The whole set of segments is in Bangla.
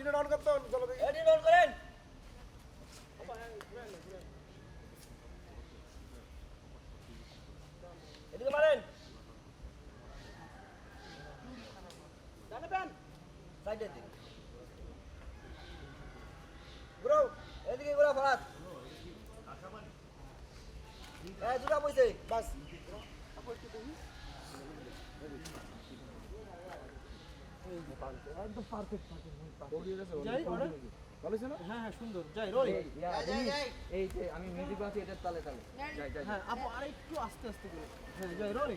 টিনে অন করতে হবে, চলো দেখি। টিনে অন করেন। এদিকে মারেন। ডানে প্যান। সাইডে দিন। ঘুরাও। এদিকে ঘোরা ফরাত। জুতা বইছে। বাস। একদম পারফেক্ট যাই ওরে ভালো ছিল না? হ্যাঁ হ্যাঁ সুন্দর যাই রোল এই যে আমি মিউজিক বাজছি এটার তালে তালে যাই যাই হ্যাঁ আপু আরেকটু আস্তে আস্তে করে হ্যাঁ যাই রোল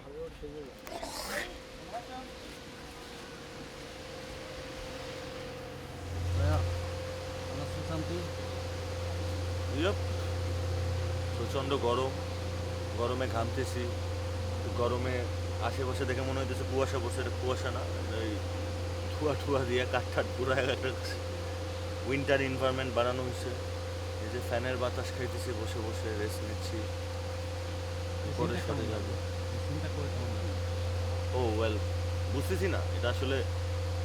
প্রচণ্ড গরম, গরমে ঘামতেছি। গরমে আশেপাশে দেখে মনে হইতেছে কুয়াশা বসে, এটা কুয়াশা না, এই ধোয়া ঠুয়া দিয়ে কাঠ পুরো একটা উইন্টার এনভায়রনমেন্ট বানানো হয়েছে। এই যে ফ্যানের বাতাস খাইতেছি, বসে বসে রেস্ট নিচ্ছি, পরে সাথে যাবো। ও ওয়েল, বুঝতেছি না, এটা আসলে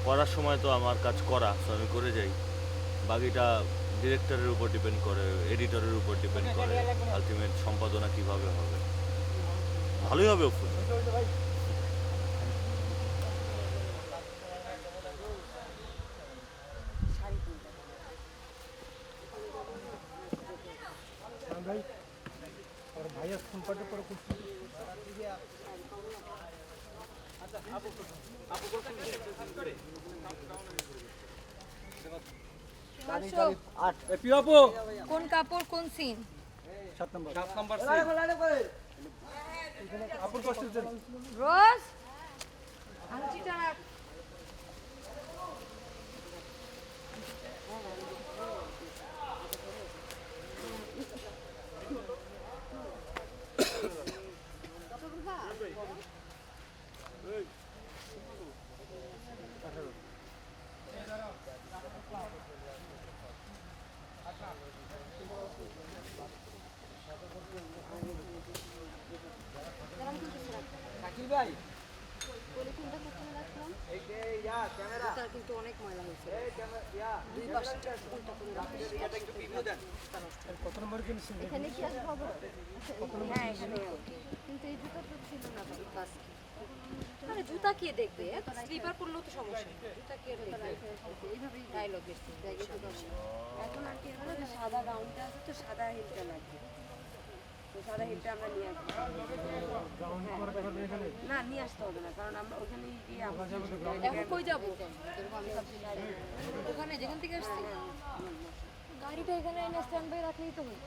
করার সময় তো আমার কাজ করা, তো আমি করে যাই। বাকিটা ডিরেক্টরের উপর ডিপেন্ড করে, এডিটরের উপর ডিপেন্ড করে, আলটিমেট সম্পাদনা কিভাবে হবে। ভালোই হবে ওপর। ভাই আর ভাইয়া ফোন পাঠে পরে করছি কোন কাপড় কোন সিন 7 নাম্বার আপুর কষ্ট হচ্ছে রোজ আংটিটা রাখ ভাই তার কিন্তু অনেক ময়লা হয়েছে দুই পাশে উল্টা করে রাখিস কত নাম্বার কিনছেন এখানে কি আসবো হ্যাঁ এখানে কিন্তু এই জুতা তো ছিল না বাস আরে জুতা কে দেখবে স্লিপার পরলেও তো সমস্যা জুতা কে দেখবে এইভাবেই ডায়লগ এসছে এখন আর কি হলো সাদা গাউনটা আছে তো সাদা হিলটা লাগবে তো সাদা হিলটা আমরা নিয়ে আসবো না নিয়ে আসতে হবে না কারণ আমরা ওখানে গিয়ে এখন কই যাবো ওখানে যেখান থেকে আসছি গাড়িটা এখানে এনে স্ট্যান্ড বাই রাখলেই তো হয়